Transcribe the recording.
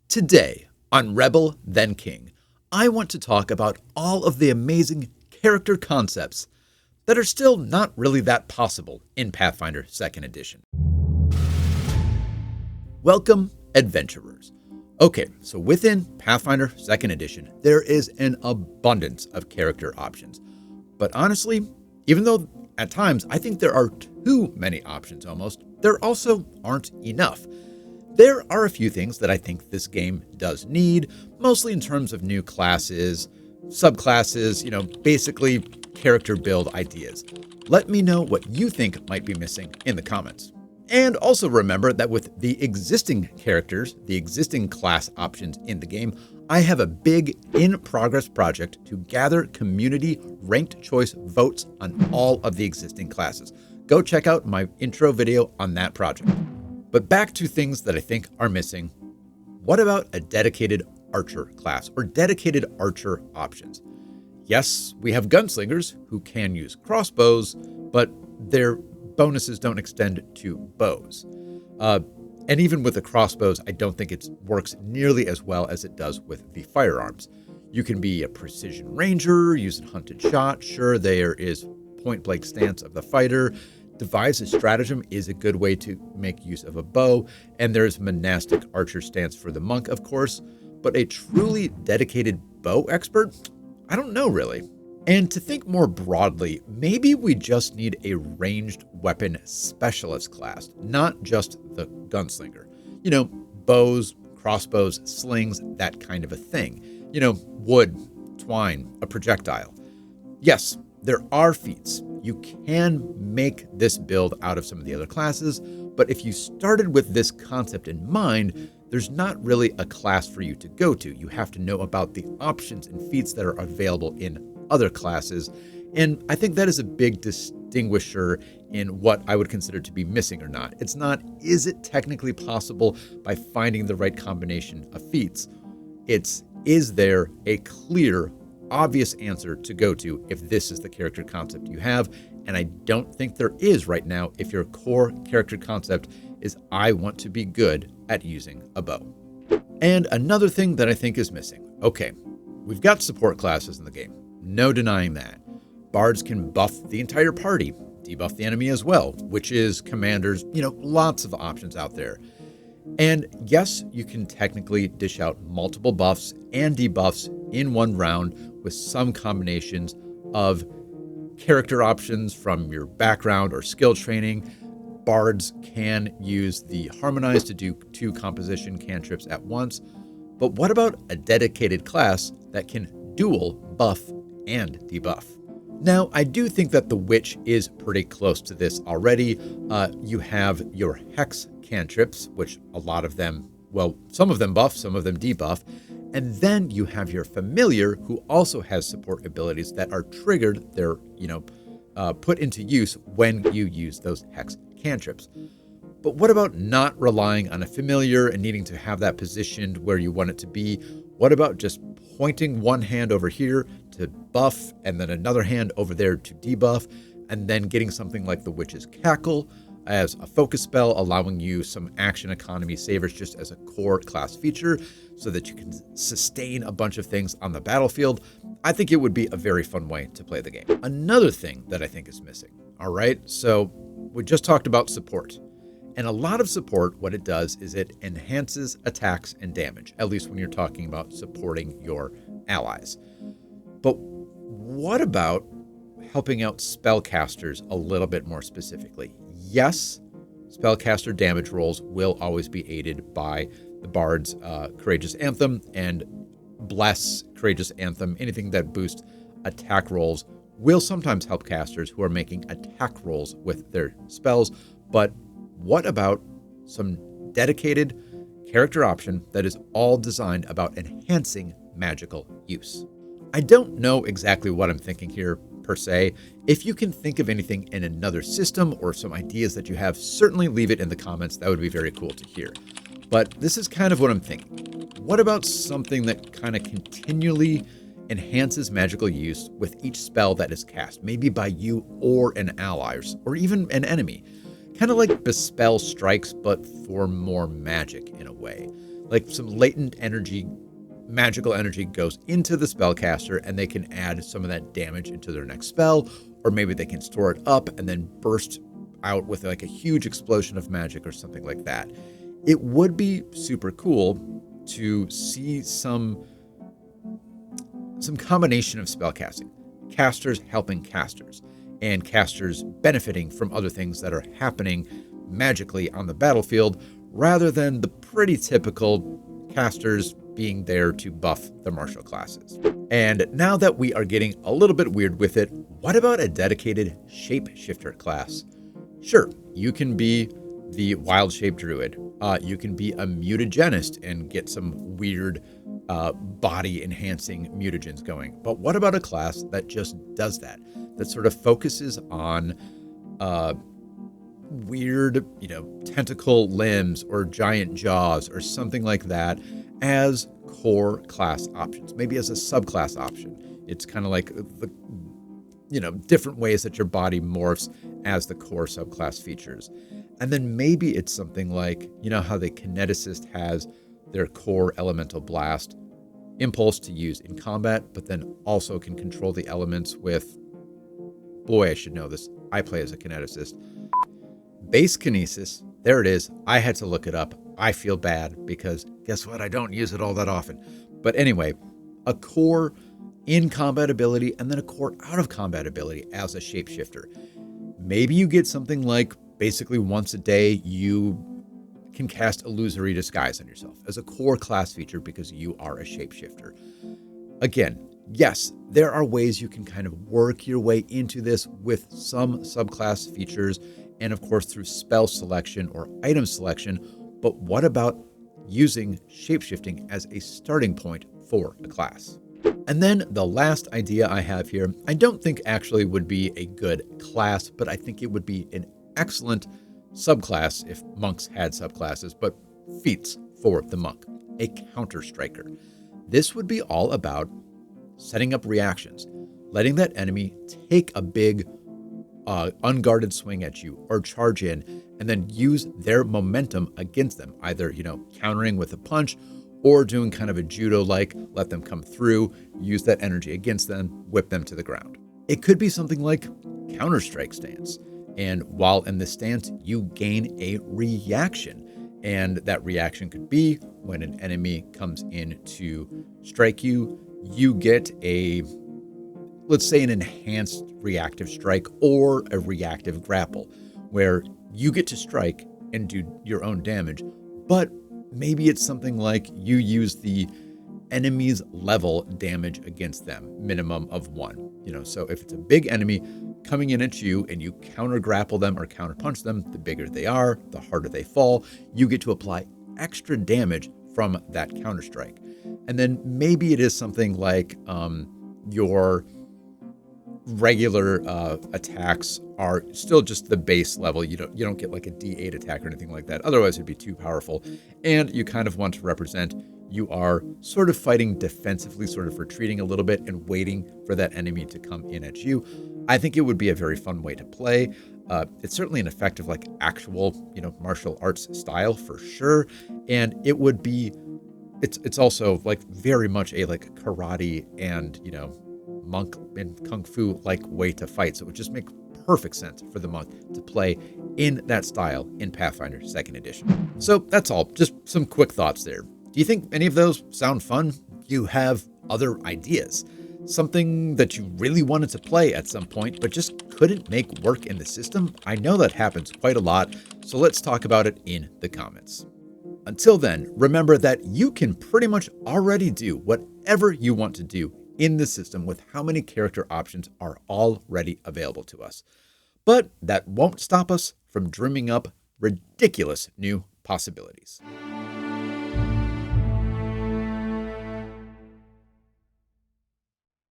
Today on Rebel Then King, I want to talk about all of the amazing character concepts that are still not really that possible in Pathfinder 2nd Edition. Welcome, adventurers. Okay, so within Pathfinder 2nd Edition, there is an abundance of character options. But honestly, even though at times I think there are too many options almost, there also aren't enough. There are a few things that I think this game does need, mostly in terms of new classes, subclasses, basically character build ideas. Let me know what you think might be missing in the comments. And also remember that with the existing characters, the existing class options in the game, I have a big in-progress project to gather community ranked choice votes on all of the existing classes. Go check out my intro video on that project. But back to things that I think are missing. What about a dedicated archer class or dedicated archer options? Yes, we have gunslingers who can use crossbows, but their bonuses don't extend to bows. And even with the crossbows, I don't think it works nearly as well as it does with the firearms. You can be a precision ranger, use a hunted shot. Sure, there is point-blank stance of the fighter. Devise a stratagem is a good way to make use of a bow, and there's monastic archer stance for the monk, of course, but a truly dedicated bow expert? I don't know, really. And to think more broadly, maybe we just need a ranged weapon specialist class, not just the gunslinger. Bows, crossbows, slings, that kind of a thing. Wood, twine, a projectile. Yes, there are feats. You can make this build out of some of the other classes, but if you started with this concept in mind, there's not really a class for you to go to. You have to know about the options and feats that are available in other classes, and I think that is a big distinguisher in what I would consider to be missing or not. It's not, is it technically possible by finding the right combination of feats? It's, is there a clear obvious answer to go to if this is the character concept you have, and I don't think there is right now if your core character concept is I want to be good at using a bow. And another thing that I think is missing. Okay, we've got support classes in the game, no denying that. Bards can buff the entire party, debuff the enemy as well, witches, commanders, lots of options out there. And yes, you can technically dish out multiple buffs and debuffs in one round with some combinations of character options from your background or skill training. Bards can use the Harmonize to do 2 composition cantrips at once. But what about a dedicated class that can dual buff and debuff? Now, I do think that the Witch is pretty close to this already. You have your Hex cantrips, which a lot of them, some of them buff, some of them debuff. And then you have your Familiar, who also has support abilities that are triggered, they're, put into use when you use those Hex cantrips. But what about not relying on a Familiar and needing to have that positioned where you want it to be? What about just pointing one hand over here to buff and then another hand over there to debuff, and then getting something like the Witch's Cackle as a focus spell, allowing you some action economy savers just as a core class feature so that you can sustain a bunch of things on the battlefield? I think it would be a very fun way to play the game. Another thing that I think is missing, all right? So we just talked about support. And a lot of support, what it does is it enhances attacks and damage, at least when you're talking about supporting your allies. But what about helping out spellcasters a little bit more specifically? Yes, spellcaster damage rolls will always be aided by the Bard's Courageous Anthem, and Bless, Courageous Anthem, anything that boosts attack rolls will sometimes help casters who are making attack rolls with their spells. But what about some dedicated character option that is all designed about enhancing magical use? I don't know exactly what I'm thinking here per se. If you can think of anything in another system or some ideas that you have, certainly leave it in the comments. That would be very cool to hear. But this is kind of what I'm thinking. What about something that kind of continually enhances magical use with each spell that is cast, maybe by you or an ally, or even an enemy? Kind of like Bespell Strikes, but for more magic in a way. Like some latent energy, magical energy goes into the spellcaster and they can add some of that damage into their next spell, or maybe they can store it up and then burst out with like a huge explosion of magic or something like that. It would be super cool to see some combination of spellcasting, casters helping casters, and casters benefiting from other things that are happening magically on the battlefield, rather than the pretty typical casters being there to buff the martial classes. And now that we are getting a little bit weird with it, what about a dedicated Shapeshifter class? Sure, you can be the Wild Shape Druid. You can be a mutagenist and get some weird body-enhancing mutagens going. But what about a class that just does that? That sort of focuses on weird, tentacle limbs or giant jaws or something like that as core class options, maybe as a subclass option. It's kind of like the, different ways that your body morphs as the core subclass features. And then maybe it's something like, how the kineticist has their core elemental blast impulse to use in combat, but then also can control the elements with, boy, I should know this. I play as a kineticist. Base kinesis, there it is. I had to look it up. I feel bad because guess what? I don't use it all that often. But anyway, a core in combat ability and then a core out of combat ability as a shapeshifter. Maybe you get something like basically once a day you can cast illusory disguise on yourself as a core class feature because you are a shapeshifter. Again, yes, there are ways you can kind of work your way into this with some subclass features and of course through spell selection or item selection, but what about using shapeshifting as a starting point for a class? And then the last idea I have here, I don't think actually would be a good class, but I think it would be an excellent subclass if monks had subclasses, but feats for the monk, a Counterstriker. This would be all about setting up reactions, letting that enemy take a big unguarded swing at you or charge in, and then use their momentum against them, either, countering with a punch or doing kind of a judo-like, let them come through, use that energy against them, whip them to the ground. It could be something like Counter-Strike stance. And while in this stance, you gain a reaction. And that reaction could be when an enemy comes in to strike you, you get let's say an enhanced reactive strike or a reactive grapple, where you get to strike and do your own damage, but maybe it's something like you use the enemy's level damage against them, minimum of 1. So if it's a big enemy coming in at you and you counter grapple them or counter punch them, the bigger they are, the harder they fall, you get to apply extra damage from that counter strike. And then maybe it is something like your regular attacks are still just the base level. You don't get like a D8 attack or anything like that. Otherwise, it'd be too powerful. And you kind of want to represent you are sort of fighting defensively, sort of retreating a little bit and waiting for that enemy to come in at you. I think it would be a very fun way to play. It's certainly an effective, like actual, martial arts style for sure. And it would be, it's also like very much a like karate and, monk and kung fu like way to fight. So it would just make perfect sense for the monk to play in that style in Pathfinder 2nd edition. So that's all, just some quick thoughts there. Do you think any of those sound fun? Do you have other ideas? Something that you really wanted to play at some point, but just couldn't make work in the system? I know that happens quite a lot, so let's talk about it in the comments. Until then, remember that you can pretty much already do whatever you want to do in the system with how many character options are already available to us. But that won't stop us from dreaming up ridiculous new possibilities.